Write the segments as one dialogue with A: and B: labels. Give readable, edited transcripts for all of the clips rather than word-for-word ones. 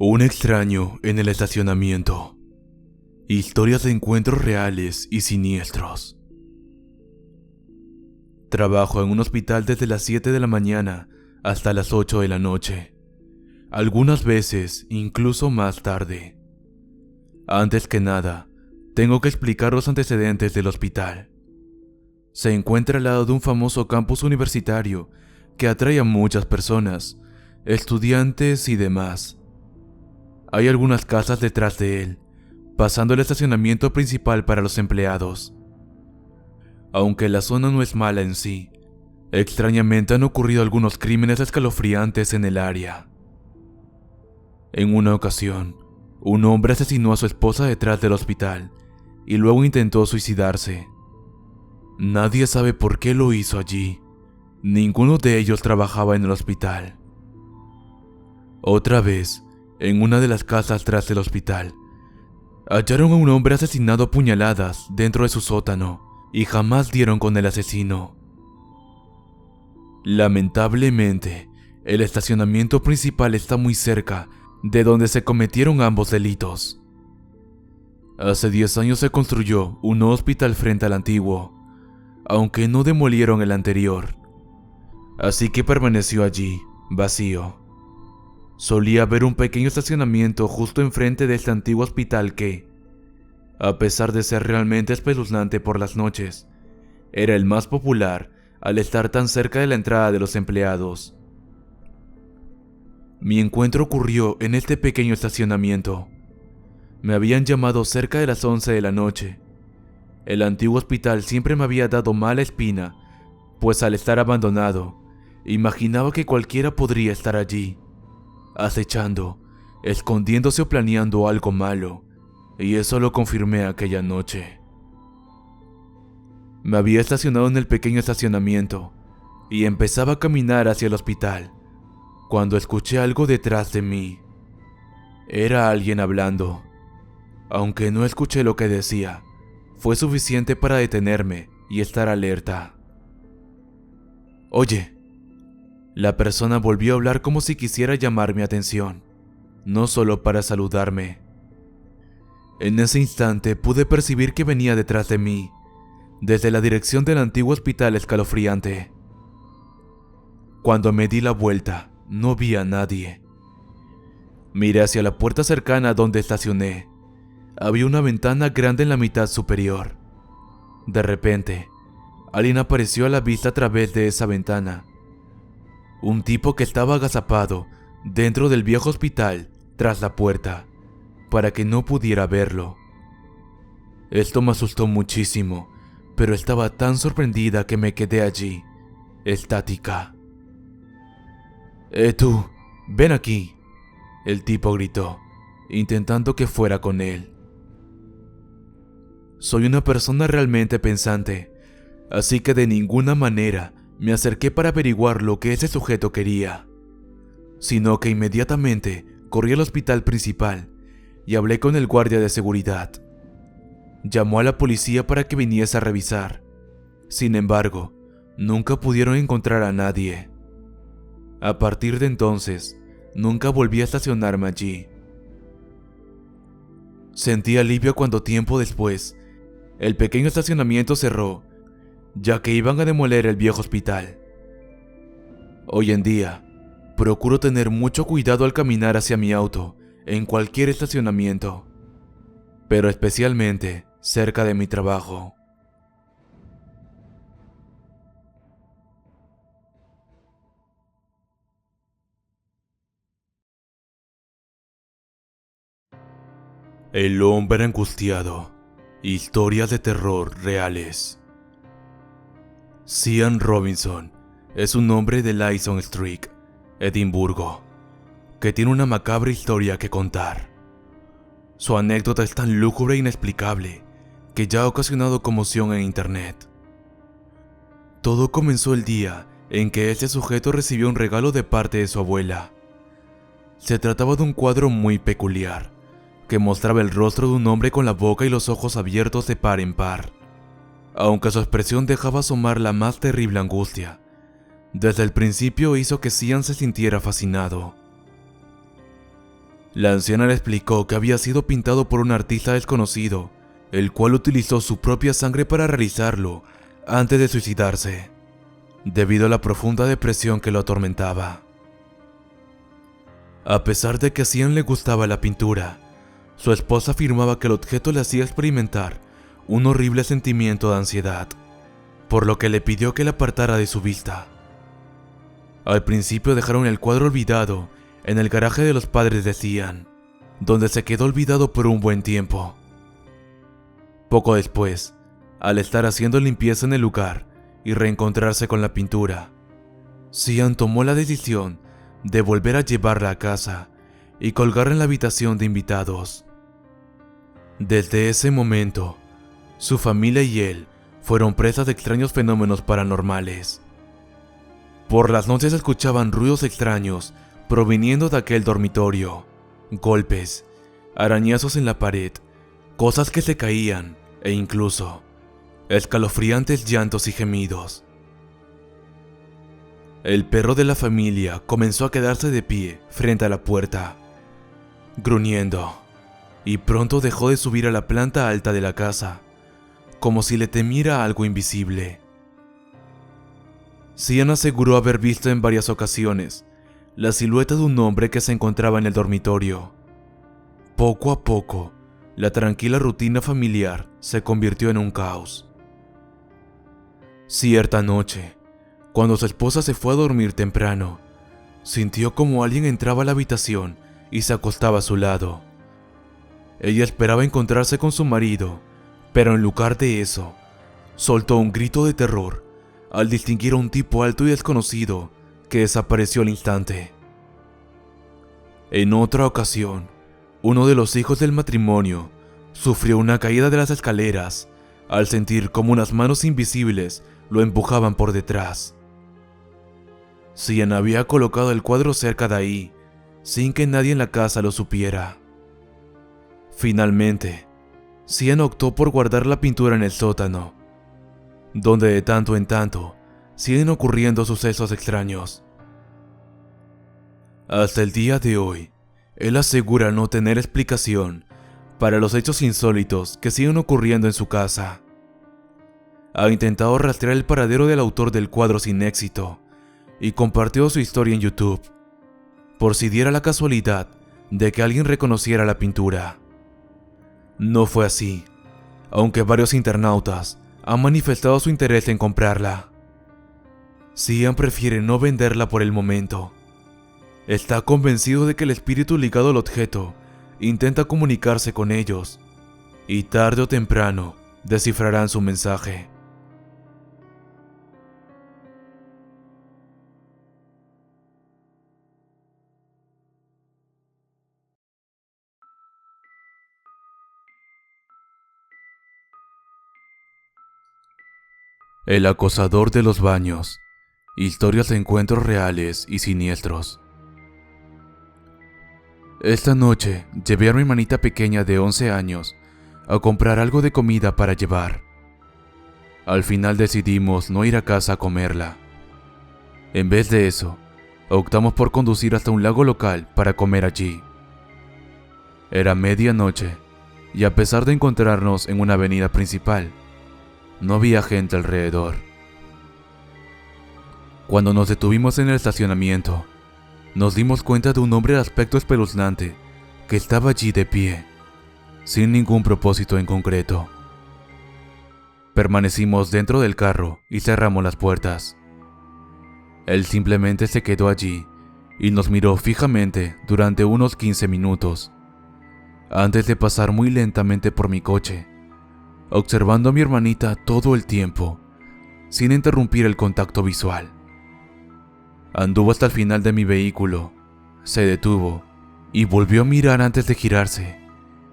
A: Un extraño en el estacionamiento. Historias de encuentros reales y siniestros. Trabajo en un hospital desde las 7 de la mañana hasta las 8 de la noche. Algunas veces incluso más tarde. Antes que nada, tengo que explicar los antecedentes del hospital. Se encuentra al lado de un famoso campus universitario que atrae a muchas personas, estudiantes y demás. Hay algunas casas detrás de él, pasando el estacionamiento principal para los empleados. Aunque la zona no es mala en sí, extrañamente han ocurrido algunos crímenes escalofriantes en el área. En una ocasión, un hombre asesinó a su esposa detrás del hospital y luego intentó suicidarse. Nadie sabe por qué lo hizo allí. Ninguno de ellos trabajaba en el hospital. Otra vez, en una de las casas tras del hospital, hallaron a un hombre asesinado a puñaladas dentro de su sótano y jamás dieron con el asesino. Lamentablemente, el estacionamiento principal está muy cerca de donde se cometieron ambos delitos. Hace 10 años se construyó un nuevo hospital frente al antiguo, aunque no demolieron el anterior, así que permaneció allí, vacío. Solía haber un pequeño estacionamiento justo enfrente de este antiguo hospital que, a pesar de ser realmente espeluznante por las noches, era el más popular al estar tan cerca de la entrada de los empleados. Mi encuentro ocurrió en este pequeño estacionamiento. Me habían llamado cerca de las 11 de la noche. El antiguo hospital siempre me había dado mala espina, pues al estar abandonado, imaginaba que cualquiera podría estar allí, acechando, escondiéndose o planeando algo malo, y eso lo confirmé aquella noche. Me había estacionado en el pequeño estacionamiento y empezaba a caminar hacia el hospital, cuando escuché algo detrás de mí. Era alguien hablando. Aunque no escuché lo que decía, fue suficiente para detenerme y estar alerta. Oye, la persona volvió a hablar como si quisiera llamar mi atención, no solo para saludarme. En ese instante pude percibir que venía detrás de mí, desde la dirección del antiguo hospital escalofriante. Cuando me di la vuelta, no vi a nadie. Miré hacia la puerta cercana donde estacioné. Había una ventana grande en la mitad superior. De repente, alguien apareció a la vista a través de esa ventana. Un tipo que estaba agazapado dentro del viejo hospital tras la puerta, para que no pudiera verlo. Esto me asustó muchísimo, pero estaba tan sorprendida que me quedé allí, estática. Tú, ven aquí, el tipo gritó, intentando que fuera con él. Soy una persona realmente pensante, así que de ninguna manera me acerqué para averiguar lo que ese sujeto quería, sino que inmediatamente corrí al hospital principal y hablé con el guardia de seguridad. Llamó a la policía para que viniese a revisar. Sin embargo, nunca pudieron encontrar a nadie. A partir de entonces, nunca volví a estacionarme allí. Sentí alivio cuando tiempo después, el pequeño estacionamiento cerró, ya que iban a demoler el viejo hospital. Hoy en día, procuro tener mucho cuidado al caminar hacia mi auto en cualquier estacionamiento, pero especialmente cerca de mi trabajo. El hombre angustiado. Historias de terror reales. Cian Robinson es un hombre de Lyson Street, Edimburgo, que tiene una macabra historia que contar. Su anécdota es tan lúgubre e inexplicable que ya ha ocasionado conmoción en internet. Todo comenzó el día en que este sujeto recibió un regalo de parte de su abuela. Se trataba de un cuadro muy peculiar, que mostraba el rostro de un hombre con la boca y los ojos abiertos de par en par, aunque su expresión dejaba asomar la más terrible angustia. Desde el principio hizo que Cian se sintiera fascinado. La anciana le explicó que había sido pintado por un artista desconocido, el cual utilizó su propia sangre para realizarlo antes de suicidarse, debido a la profunda depresión que lo atormentaba. A pesar de que a Cian le gustaba la pintura, su esposa afirmaba que el objeto le hacía experimentar un horrible sentimiento de ansiedad, por lo que le pidió que le apartara de su vista. Al principio dejaron el cuadro olvidado en el garaje de los padres de Cian, donde se quedó olvidado por un buen tiempo. Poco después, al estar haciendo limpieza en el lugar y reencontrarse con la pintura, Cian tomó la decisión de volver a llevarla a casa y colgarla en la habitación de invitados. Desde ese momento, su familia y él fueron presas de extraños fenómenos paranormales. Por las noches escuchaban ruidos extraños proviniendo de aquel dormitorio, golpes, arañazos en la pared, cosas que se caían e incluso escalofriantes llantos y gemidos. El perro de la familia comenzó a quedarse de pie frente a la puerta, gruñendo, y pronto dejó de subir a la planta alta de la casa, como si le temiera algo invisible. Cian aseguró haber visto en varias ocasiones la silueta de un hombre que se encontraba en el dormitorio. Poco a poco, la tranquila rutina familiar se convirtió en un caos. Cierta noche, cuando su esposa se fue a dormir temprano, sintió como alguien entraba a la habitación y se acostaba a su lado. Ella esperaba encontrarse con su marido, pero en lugar de eso, soltó un grito de terror al distinguir a un tipo alto y desconocido que desapareció al instante. En otra ocasión, uno de los hijos del matrimonio sufrió una caída de las escaleras al sentir como unas manos invisibles lo empujaban por detrás. Cian había colocado el cuadro cerca de ahí, sin que nadie en la casa lo supiera. Finalmente, Cian optó por guardar la pintura en el sótano, donde de tanto en tanto siguen ocurriendo sucesos extraños. Hasta el día de hoy, él asegura no tener explicación para los hechos insólitos que siguen ocurriendo en su casa. Ha intentado rastrear el paradero del autor del cuadro sin éxito y compartió su historia en YouTube, por si diera la casualidad de que alguien reconociera la pintura. No fue así, aunque varios internautas han manifestado su interés en comprarla. Cian prefiere no venderla por el momento. Está convencido de que el espíritu ligado al objeto intenta comunicarse con ellos, y tarde o temprano descifrarán su mensaje. El acosador de los baños. Historias de encuentros reales y siniestros. Esta noche llevé a mi hermanita pequeña de 11 años a comprar algo de comida para llevar. Al final decidimos no ir a casa a comerla. En vez de eso, optamos por conducir hasta un lago local para comer allí. Era medianoche y a pesar de encontrarnos en una avenida principal, no había gente alrededor. Cuando nos detuvimos en el estacionamiento, nos dimos cuenta de un hombre de aspecto espeluznante que estaba allí de pie, sin ningún propósito en concreto. Permanecimos dentro del carro y cerramos las puertas. Él simplemente se quedó allí y nos miró fijamente durante unos 15 minutos, antes de pasar muy lentamente por mi coche, observando a mi hermanita todo el tiempo, sin interrumpir el contacto visual. Anduvo hasta el final de mi vehículo, se detuvo y volvió a mirar antes de girarse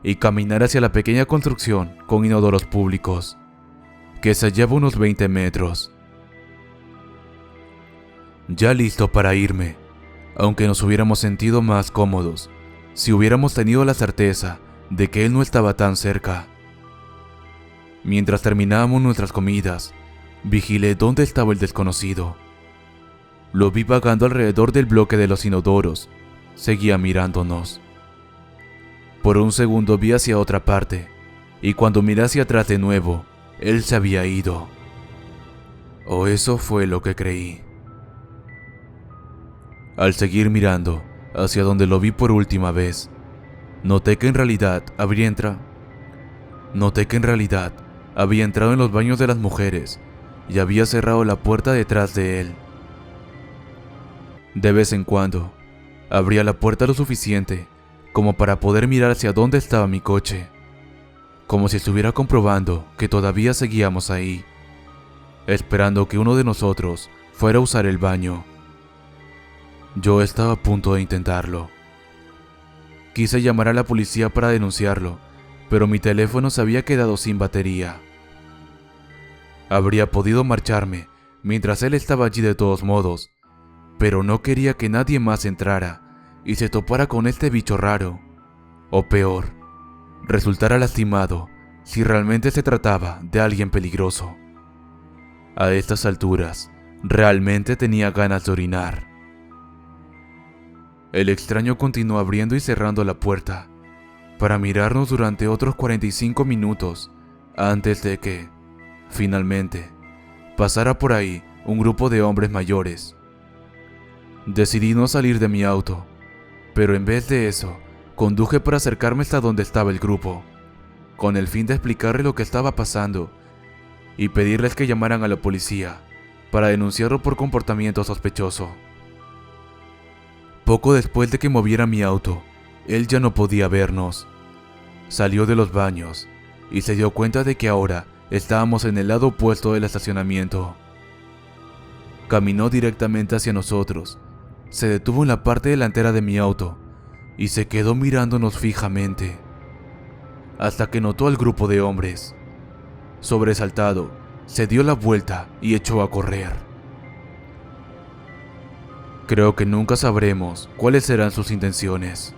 A: y caminar hacia la pequeña construcción con inodoros públicos, que se hallaba unos 20 metros. Ya listo para irme, aunque nos hubiéramos sentido más cómodos si hubiéramos tenido la certeza de que él no estaba tan cerca. Mientras terminábamos nuestras comidas, vigilé dónde estaba el desconocido. Lo vi vagando alrededor del bloque de los inodoros. Seguía mirándonos. Por un segundo vi hacia otra parte, y cuando miré hacia atrás de nuevo, él se había ido. O eso fue lo que creí. Al seguir mirando hacia donde lo vi por última vez, noté que en realidad había entrado en los baños de las mujeres y había cerrado la puerta detrás de él. De vez en cuando, abría la puerta lo suficiente como para poder mirar hacia dónde estaba mi coche, como si estuviera comprobando que todavía seguíamos ahí, esperando que uno de nosotros fuera a usar el baño. Yo estaba a punto de intentarlo. Quise llamar a la policía para denunciarlo, pero mi teléfono se había quedado sin batería. Habría podido marcharme mientras él estaba allí de todos modos, pero no quería que nadie más entrara y se topara con este bicho raro, o peor, resultara lastimado si realmente se trataba de alguien peligroso. A estas alturas, realmente tenía ganas de orinar. El extraño continuó abriendo y cerrando la puerta para mirarnos durante otros 45 minutos antes de que, finalmente, pasara por ahí un grupo de hombres mayores. Decidí no salir de mi auto, pero en vez de eso, conduje para acercarme hasta donde estaba el grupo, con el fin de explicarle lo que estaba pasando y pedirles que llamaran a la policía para denunciarlo por comportamiento sospechoso. Poco después de que moviera mi auto, él ya no podía vernos. Salió de los baños y se dio cuenta de que ahora estábamos en el lado opuesto del estacionamiento. Caminó directamente hacia nosotros, se detuvo en la parte delantera de mi auto y se quedó mirándonos fijamente, hasta que notó al grupo de hombres. Sobresaltado, se dio la vuelta y echó a correr. Creo que nunca sabremos cuáles eran sus intenciones.